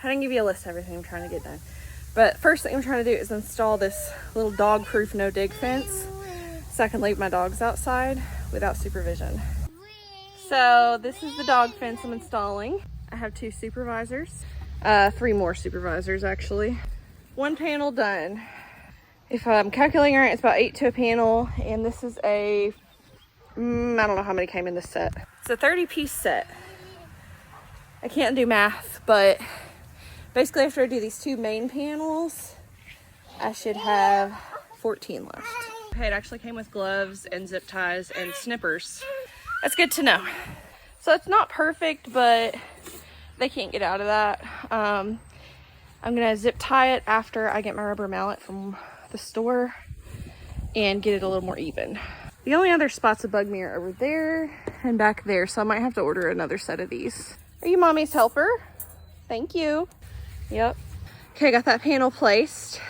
I didn't give you a list of everything I'm trying to get done. But first thing I'm trying to do is install this little dog-proof no-dig fence so I can leave my dogs outside without supervision. So this is the dog fence I'm installing. I have 2 supervisors, 3 more supervisors actually. 1 panel done. If I'm calculating right, it's about 8 to a panel, and this is a, I don't know how many came in this set. It's a 30-piece set. I can't do math, but basically after I do these 2 main panels, I should have 14 left. Okay, it actually came with gloves and zip ties and snippers. That's good to know. So it's not perfect, but they can't get out of that. I'm gonna zip tie it after I get my rubber mallet from the store and get it a little more even. The only other spots that bug me are over there and back there, so I might have to order another set of these. Are you mommy's helper? Thank you. Yep. Okay, I got that panel placed.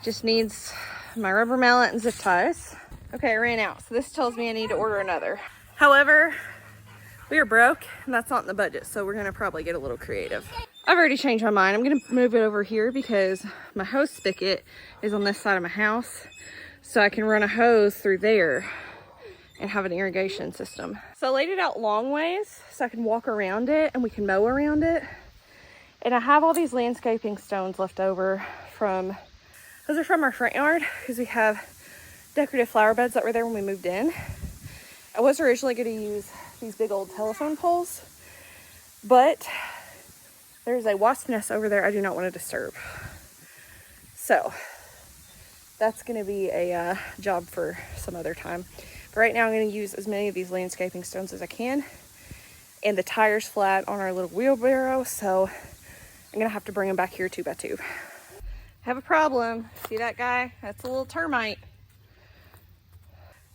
Just needs my rubber mallet and zip ties. Okay, I ran out, so this tells me I need to order another. However, we are broke and that's not in the budget, so we're gonna probably get a little creative. I've already changed my mind. I'm gonna move it over here because my hose spigot is on this side of my house, so I can run a hose through there and have an irrigation system. So I laid it out long ways so I can walk around it and we can mow around it. And I have all these landscaping stones left over from, those are from our front yard because we have decorative flower beds that were there when we moved in. I was originally gonna use these big old telephone poles, but there's a wasp nest over there I do not want to disturb. So that's going to be a job for some other time. But right now I'm going to use as many of these landscaping stones as I can. And the tire's flat on our little wheelbarrow, so I'm going to have to bring them back here 2 by 2. I have a problem. See that guy? That's a little termite.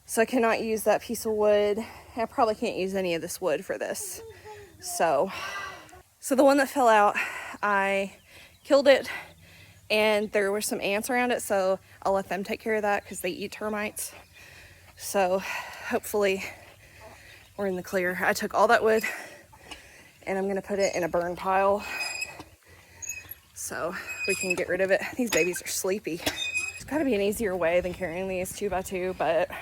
So I cannot use that piece of wood. I probably can't use any of this wood for this. So the one that fell out, I killed it, and there were some ants around it, so I'll let them take care of that because they eat termites. So hopefully we're in the clear. I took all that wood and I'm gonna put it in a burn pile so we can get rid of it. These babies are sleepy. There's gotta be an easier way than carrying these 2 by 2, but I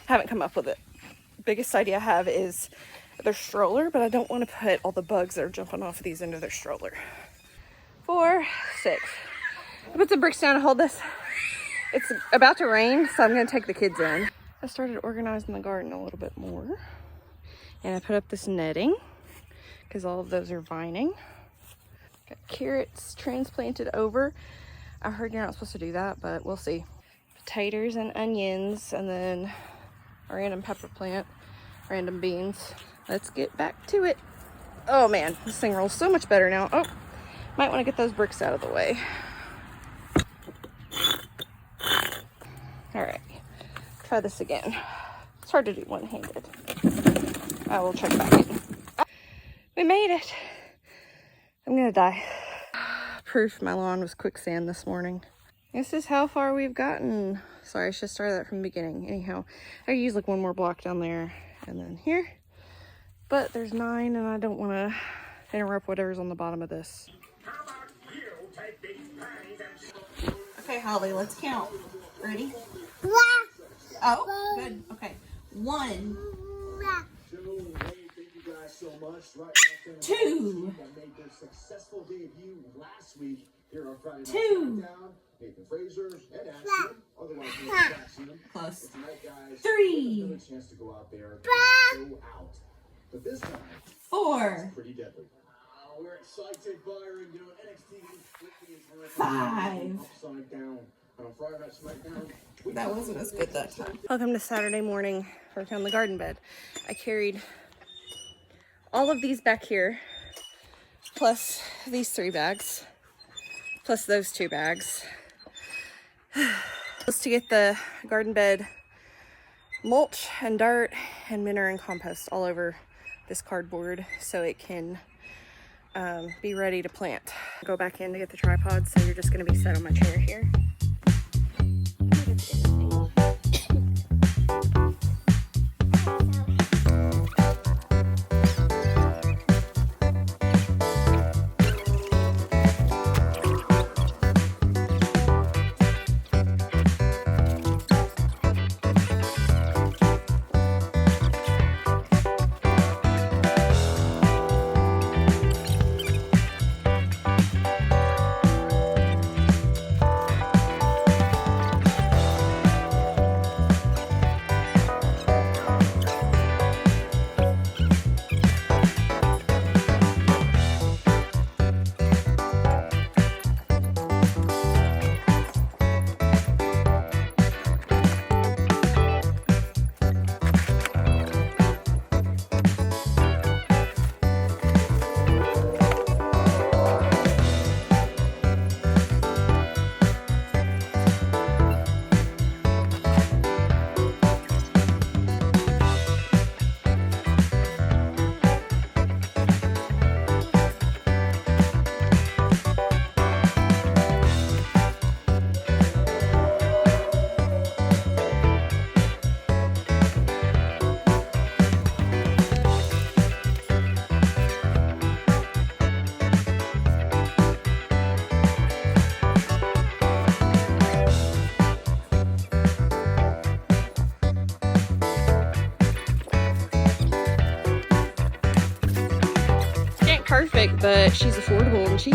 haven't come up with it. Biggest idea I have is their stroller, but I don't want to put all the bugs that are jumping off of these into their stroller. 4, 6. I put some bricks down to hold this. It's about to rain, so I'm going to take the kids in. I started organizing the garden a little bit more, and I put up this netting because all of those are vining. Got carrots transplanted over. I heard you're not supposed to do that, but we'll see. Potatoes and onions, and then a random pepper plant, random beans. Let's get back to it. Oh man, this thing rolls so much better now. Oh, might want to get those bricks out of the way. All right, try this again. It's hard to do one-handed. I will check back in. We made it. I'm gonna die. Proof my lawn was quicksand this morning. This is how far we've gotten. Sorry, I should start that from the beginning. Anyhow, I use like 1 more block down there and then here. But there's 9 and I don't want to interrupt whatever's on the bottom of this. Okay, Holly, let's count. Ready? Oh, good. Okay. 1, 2, 2, close. 3, 4, 5. That wasn't as good that time. Welcome to Saturday morning work on the garden bed. I carried all of these back here, plus these 3 bags, plus those 2 bags. Just to get the garden bed mulch and dirt and manure and compost all over this cardboard so it can be ready to plant. Go back in to get the tripod, so you're just going to be set on my chair here. perfect, but she's affordable and cheap.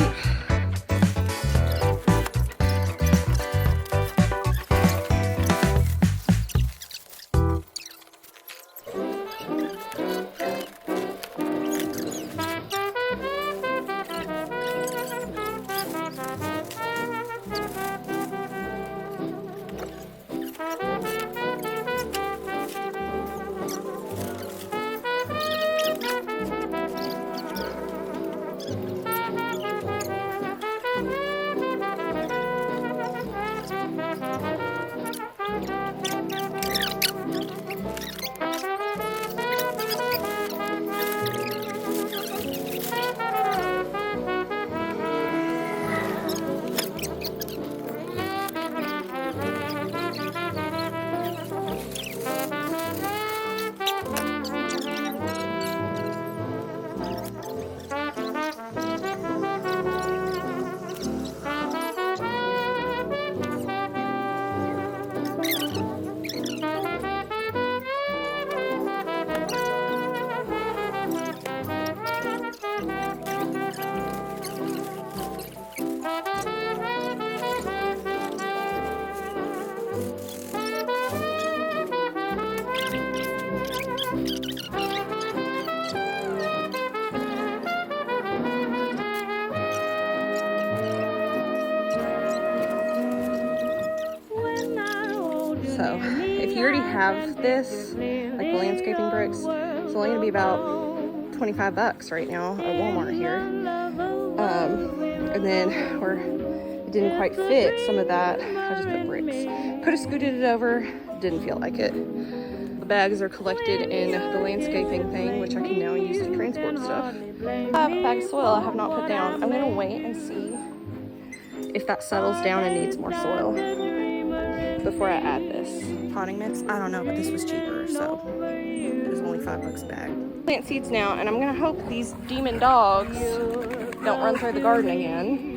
So if you already have this, like the landscaping bricks, it's only gonna be about 25 bucks right now at Walmart here. And then where it didn't quite fit some of that, I just put bricks. Could have scooted it over, didn't feel like it. The bags are collected in the landscaping thing, which I can now use to transport stuff. I have a bag of soil I have not put down. I'm gonna wait and see if that settles down and needs more soil before I add this potting mix. I don't know, but this was cheaper, so it was only 5 bucks a bag. Plant seeds now, and I'm gonna hope these demon dogs don't run through the garden again.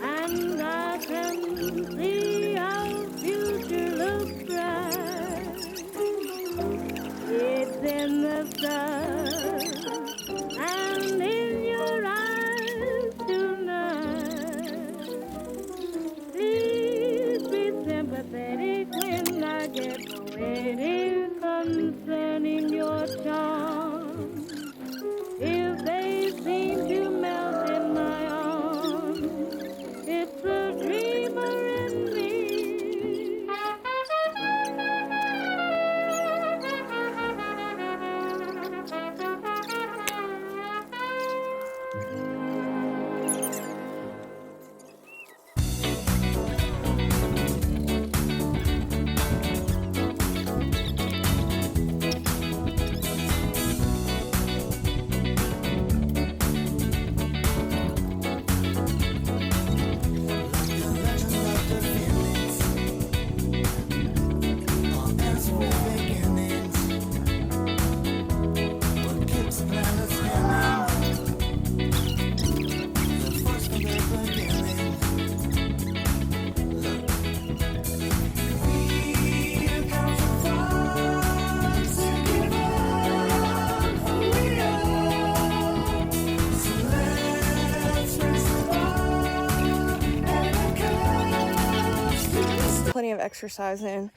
And I can see our future looks bright. It's in the sun and in your eyes tonight. Please be sympathetic when I get poetic concerning your charms. If they seem to melt in my arms, it's the dreamer in me. Plenty of exercise in,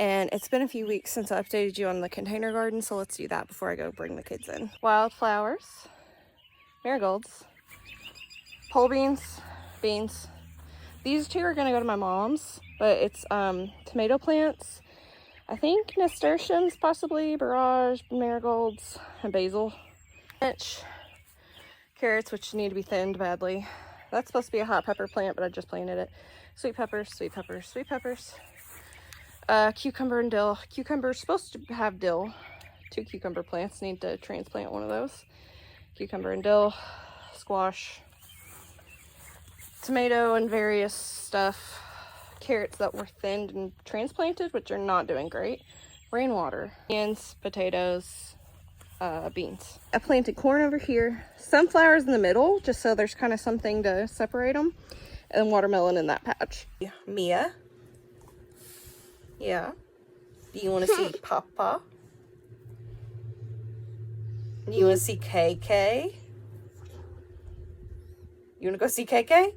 and it's been a few weeks since I updated you on the container garden, so let's do that before I go bring the kids in. Wildflowers, marigolds, pole beans, beans. These two are gonna go to my mom's, but it's tomato plants, I think nasturtiums, possibly barrage, marigolds, and basil. Carrots, which need to be thinned badly. That's supposed to be a hot pepper plant, but I just planted it. Sweet peppers, sweet peppers, sweet peppers. Cucumber and dill. Cucumber's supposed to have dill. 2 cucumber plants, need to transplant one of those. Cucumber and dill, squash, tomato and various stuff. Carrots that were thinned and transplanted, which are not doing great. Rainwater, onions, potatoes, beans. I planted corn over here, sunflowers in the middle, just so there's kind of something to separate them, and watermelon in that patch. Mia? Yeah? Do you want to see Papa? Do you want to see KK? You wanna go see KK?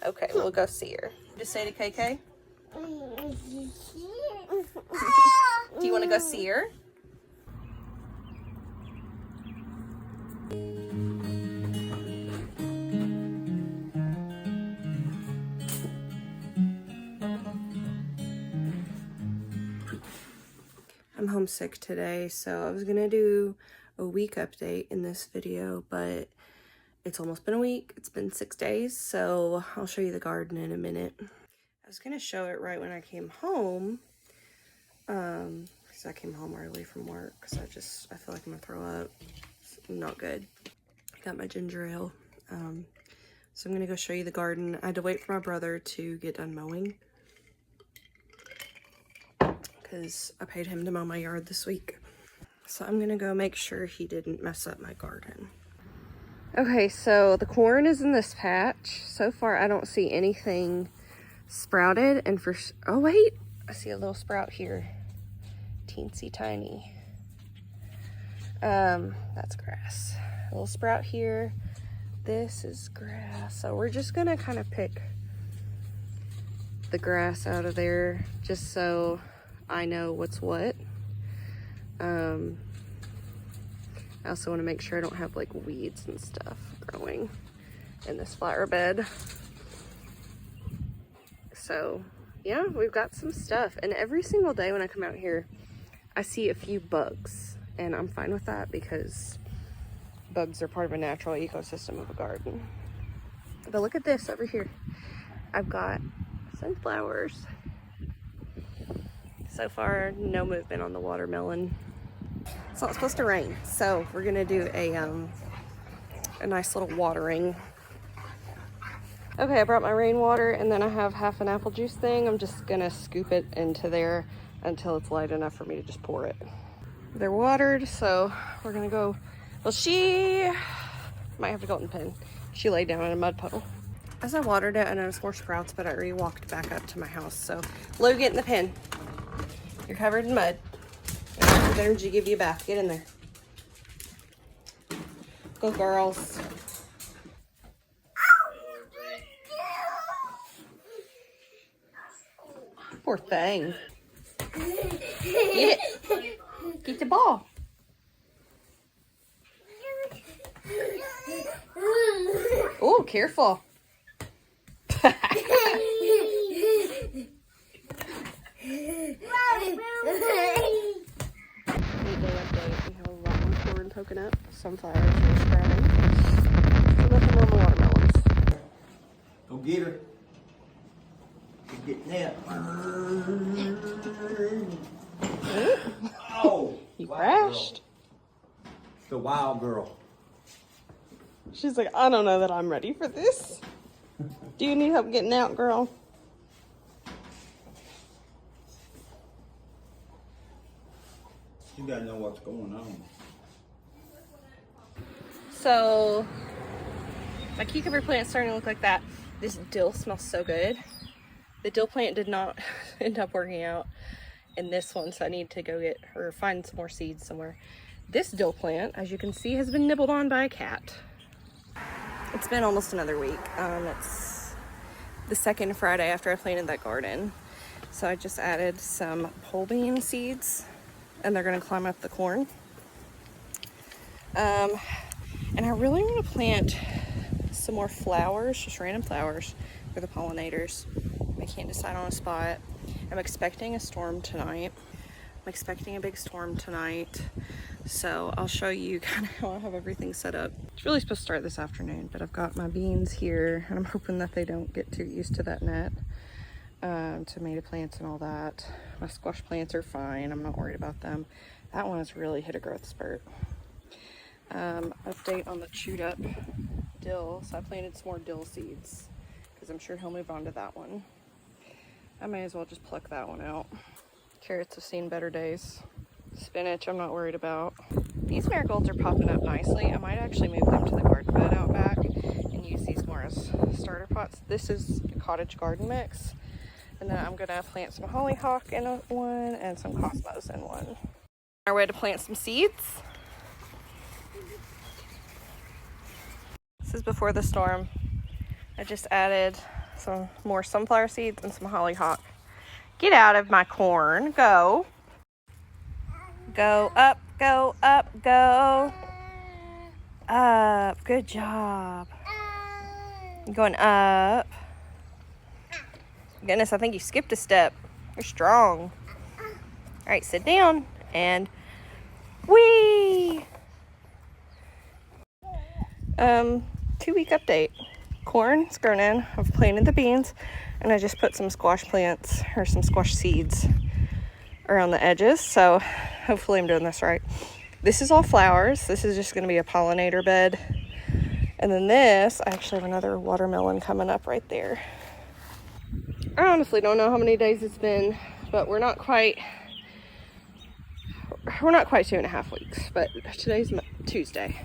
Okay, we'll go see her. Just say to KK. Do you wanna go see her? I'm homesick today, so I was gonna do a week update in this video, but it's almost been a week. It's been 6 days, so I'll show you the garden in a minute. I was gonna show it right when I came home, because I came home early from work, because I feel like I'm gonna throw up. It's not good. I got my ginger ale. So I'm gonna go show you the garden. I had to wait for my brother to get done mowing, because I paid him to mow my yard this week. So I'm gonna go make sure he didn't mess up my garden. Okay, so the corn is in this patch. So far, I don't see anything sprouted. And oh wait, I see a little sprout here. Teensy tiny. That's grass. A little sprout here. This is grass. So we're just gonna kind of pick the grass out of there just so I know what's what. I also want to make sure I don't have like weeds and stuff growing in this flower bed. So yeah, we've got some stuff, and every single day when I come out here I see a few bugs, and I'm fine with that because bugs are part of a natural ecosystem of a garden. But look at this over here. I've got sunflowers. So far, no movement on the watermelon. It's not supposed to rain, so we're gonna do a nice little watering. Okay, I brought my rainwater, and then I have half an apple juice thing. I'm just gonna scoop it into there until it's light enough for me to just pour it. They're watered, so we're gonna go. Well, she might have to go in the pen. She laid down in a mud puddle. As I watered it, I noticed more sprouts, but I already walked back up to my house. So, Lou, get in the pen. You're covered in mud. With energy, give you a bath. Get in there. Go, girls. Poor thing. Get it. Get the ball. Oh, careful. Poking up, sunflowers are sprouting. So nothing on the watermelons. Go get her. Go get that. Oh! You crashed. Girl. The wild girl. She's like, I don't know that I'm ready for this. Do you need help getting out, girl? You gotta know what's going on. So, my cucumber plant's starting to look like that. This dill smells so good. The dill plant did not end up working out in this one, so I need to go get or find some more seeds somewhere. This dill plant, as you can see, has been nibbled on by a cat. It's been almost another week. It's the second Friday after I planted that garden. So I just added some pole bean seeds, and they're gonna climb up the corn. And I really want to plant some more flowers, just random flowers for the pollinators. I can't decide on a spot. I'm expecting a storm tonight. I'm expecting a big storm tonight. So I'll show you kind of how I have everything set up. It's really supposed to start this afternoon, but I've got my beans here, and I'm hoping that they don't get too used to that net. Tomato plants and all that. My squash plants are fine. I'm not worried about them. That one has really hit a growth spurt. Update on the chewed up dill. So I planted some more dill seeds because I'm sure he'll move on to that one. I may as well just pluck that one out. Carrots have seen better days. Spinach I'm not worried about. These marigolds are popping up nicely. I might actually move them to the garden bed out back and use these more as starter pots. This is a cottage garden mix. And then I'm gonna plant some hollyhock in one and some cosmos in one. Our way to plant some seeds. This is before the storm. I just added some more sunflower seeds and some hollyhock. Get out of my corn. Go. Go up, go up, go up. Good job. Going up. Goodness, I think you skipped a step. You're strong. All right, sit down and whee! 2-week update. Corn is grown in. I've planted the beans, and I just put some squash plants or some squash seeds around the edges. So hopefully I'm doing this right. This is all flowers. This is just going to be a pollinator bed. And then this, I actually have another watermelon coming up right there. I honestly don't know how many days it's been, but we're not quite 2.5 weeks, but today's Tuesday.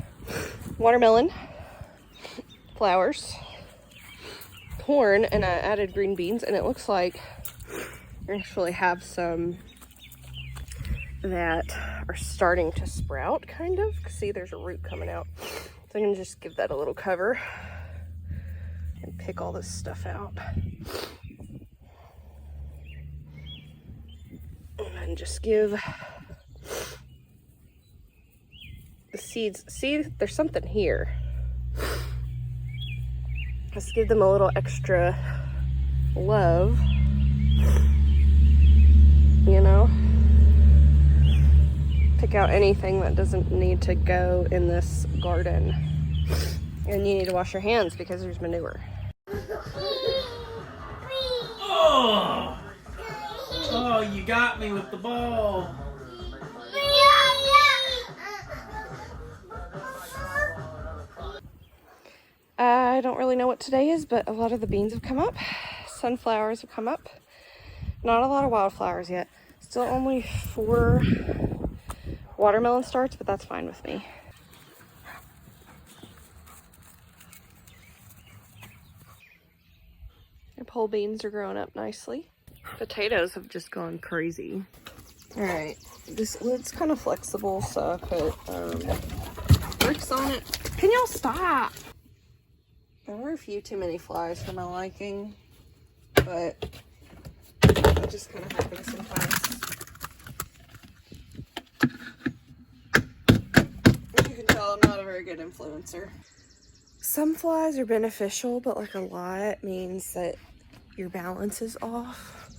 Watermelon, flowers, corn, and I added green beans, and it looks like I actually have some that are starting to sprout, kind of. See, there's a root coming out. So I'm gonna just give that a little cover and pick all this stuff out. And then just give the seeds, see, there's something here. Let's give them a little extra love, you know? Pick out anything that doesn't need to go in this garden. And you need to wash your hands because there's manure. Oh! Oh, you got me with the ball. I don't really know what today is, but a lot of the beans have come up. Sunflowers have come up. Not a lot of wildflowers yet. Still only 4 watermelon starts, but that's fine with me. The pole beans are growing up nicely. Potatoes have just gone crazy. All right, this lid's kind of flexible, so I put bricks on it. Can y'all stop? There were a few too many flies for my liking, but it just kind of happens sometimes. As you can tell, I'm not a very good influencer. Some flies are beneficial, but like a lot means that your balance is off.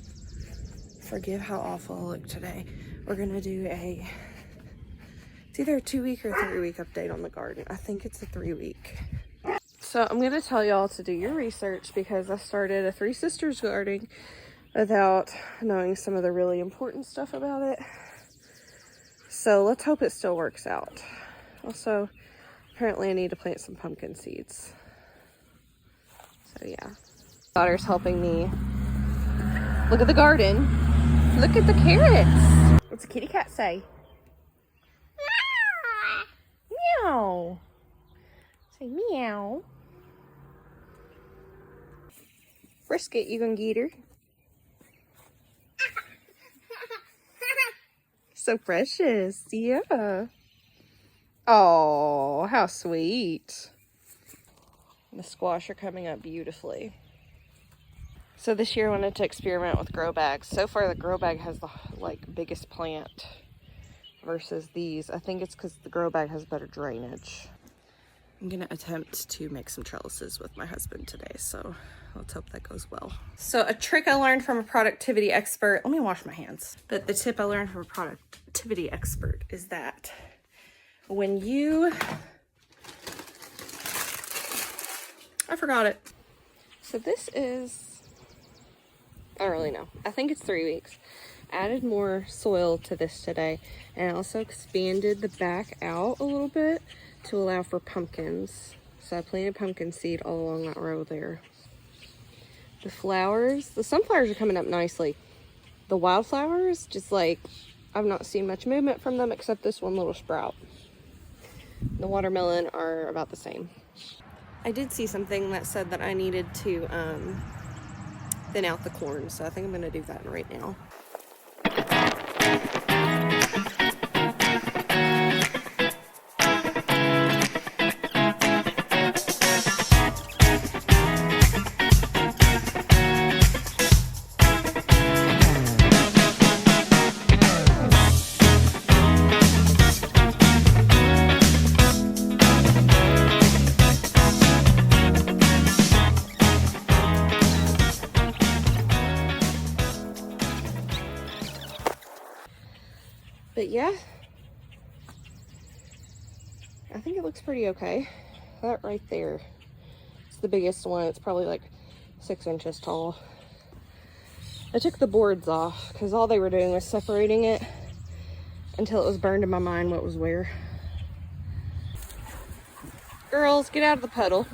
Forgive how awful I look today. We're gonna do it's either a 2-week or 3-week update on the garden. I think it's a 3-week. So I'm gonna tell y'all to do your research because I started a 3 Sisters garden without knowing some of the really important stuff about it. So let's hope it still works out. Also, apparently I need to plant some pumpkin seeds. So yeah. Daughter's helping me look at the garden. Look at the carrots. What's a kitty cat say? Meow. Say meow. Brisket, you gonna get her? So precious, yeah. Oh, how sweet. The squash are coming up beautifully. So this year I wanted to experiment with grow bags. So far the grow bag has the biggest plant versus these. I think it's because the grow bag has better drainage. I'm gonna attempt to make some trellises with my husband today, so let's hope that goes well. So a trick I learned from a productivity expert, let me wash my hands. But the tip I learned from a productivity expert is that when you, I forgot it. So this is, I don't really know. I think it's 3 weeks. Added more soil to this today, and I also expanded the back out a little bit to allow for pumpkins. So I planted pumpkin seed all along that row there. The flowers, the sunflowers are coming up nicely. The wildflowers, just like, I've not seen much movement from them except this one little sprout. The watermelon are about the same. I did see something that said that I needed to thin out the corn, so I think I'm gonna do that right now. But yeah, I think it looks pretty okay. That right there, it's the biggest one. It's probably like 6 inches tall. I took the boards off because all they were doing was separating it until it was burned in my mind what was where. Girls, get out of the puddle.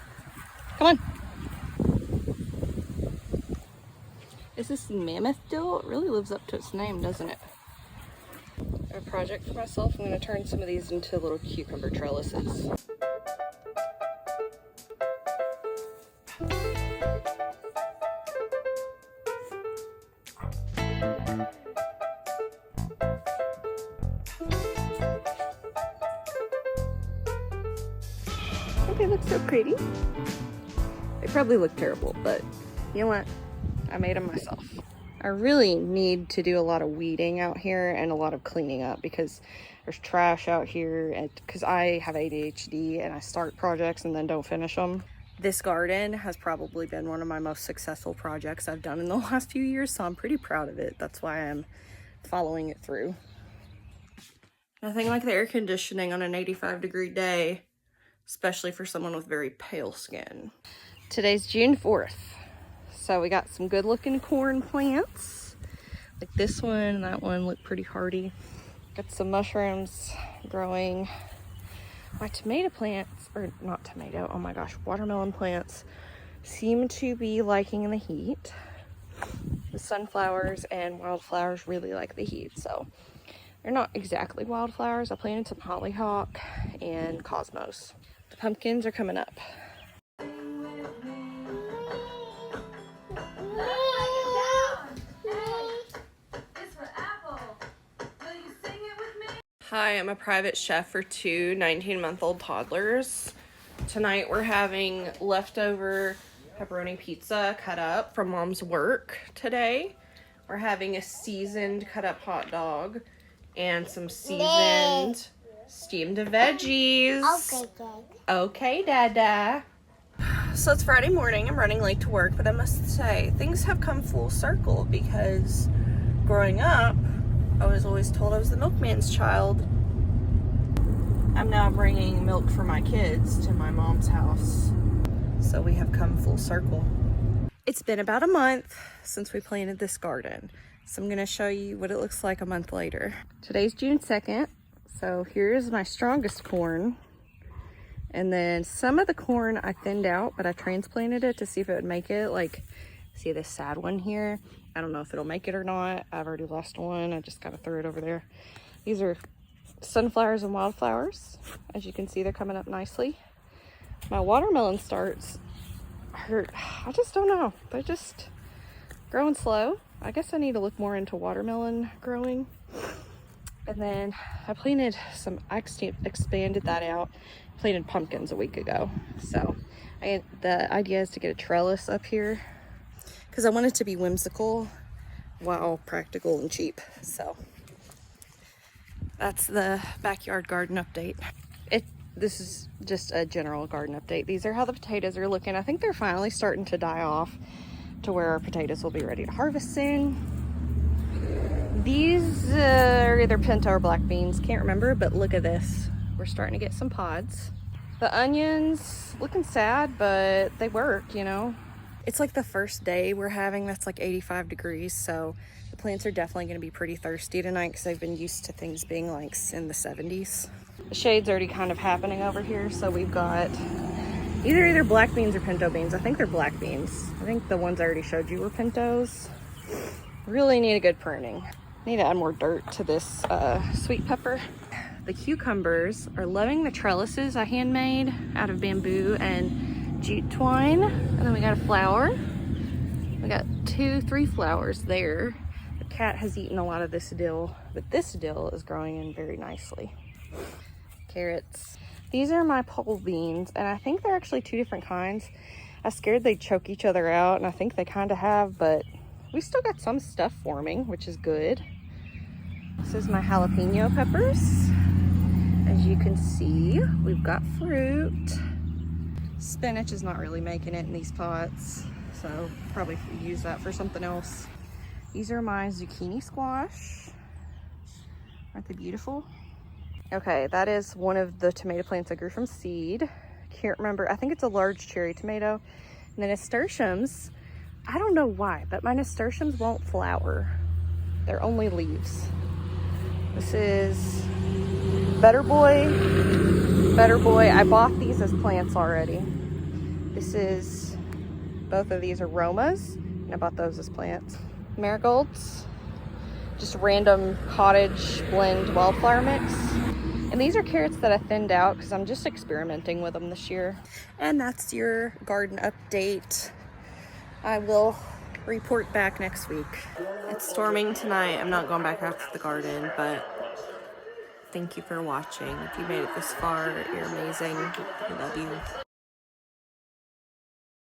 Come on. Is this the mammoth dill? It really lives up to its name, doesn't it? A project for myself. I'm going to turn some of these into little cucumber trellises. Don't they look so pretty? They probably look terrible, but you know what? I made them myself. I really need to do a lot of weeding out here and a lot of cleaning up because there's trash out here, and because I have ADHD and I start projects and then don't finish them. This garden has probably been one of my most successful projects I've done in the last few years, so I'm pretty proud of it. That's why I'm following it through. Nothing like the air conditioning on an 85-degree day, especially for someone with very pale skin. Today's June 4th. So we got some good looking corn plants. Like this one and that one look pretty hardy. Got some mushrooms growing. My tomato plants, or not tomato, oh my gosh, watermelon plants seem to be liking the heat. The sunflowers and wildflowers really like the heat, so they're not exactly wildflowers. I planted some hollyhock and cosmos. The pumpkins are coming up. Hi, I'm a private chef for 2 19-month-old toddlers. Tonight we're having leftover pepperoni pizza cut up from mom's work today. We're having a seasoned cut up hot dog and some seasoned steamed veggies. Okay, Dad. Okay, Dada. So it's Friday morning. I'm running late to work, but I must say things have come full circle because growing up, I was always told I was the milkman's child. I'm now bringing milk for my kids to my mom's house. So we have come full circle. It's been about a month since we planted this garden. So I'm gonna show you what it looks like a month later. Today's June 2nd. So here's my strongest corn. And then some of the corn I thinned out, but I transplanted it to see if it would make it. Like, see this sad one here? I don't know if it'll make it or not. I've already lost one. I just gotta throw it over there. These are sunflowers and wildflowers. As you can see, they're coming up nicely. My watermelon starts hurt. I just don't know. They're just growing slow. I guess I need to look more into watermelon growing. And then I planted some, I expanded that out. Planted pumpkins a week ago. So the idea is to get a trellis up here because I want it to be whimsical while practical and cheap. So that's the backyard garden update. This is just a general garden update. These are how the potatoes are looking. I think they're finally starting to die off to where our potatoes will be ready to harvest soon. These are either pinto or black beans, can't remember, but look at this. We're starting to get some pods. The onions, looking sad, but they work, you know. It's like the first day we're having that's like 85 degrees, so the plants are definitely gonna be pretty thirsty tonight because they've been used to things being like in the 70s. The shade's already kind of happening over here, so we've got either black beans or pinto beans. I think they're black beans. I think the ones I already showed you were pintos. Really need a good pruning. Need to add more dirt to this sweet pepper. The cucumbers are loving the trellises I handmade out of bamboo and jute twine. And then we got a flower. We got 3 flowers there. The cat has eaten a lot of this dill, but this dill is growing in very nicely. Carrots. These are my pole beans, and I think they're actually 2 different kinds. I was scared they'd choke each other out, and I think they kind of have, but we still got some stuff forming, which is good. This is my jalapeno peppers. As you can see, we've got fruit. Spinach is not really making it in these pots, so probably use that for something else. These are my zucchini squash. Aren't they beautiful? Okay, that is one of the tomato plants I grew from seed. Can't remember, I think it's a large cherry tomato. And the nasturtiums, I don't know why, but my nasturtiums won't flower. They're only leaves. This is Better Boy. Better Boy, I bought these as plants already. This is, both of these are Romas, and I bought those as plants. Marigolds, just random cottage blend wildflower mix. And these are carrots that I thinned out because I'm just experimenting with them this year. And that's your garden update. I will report back next week. It's storming tonight. I'm not going back out to the garden, but thank you for watching. If you made it this far, you're amazing. I love you.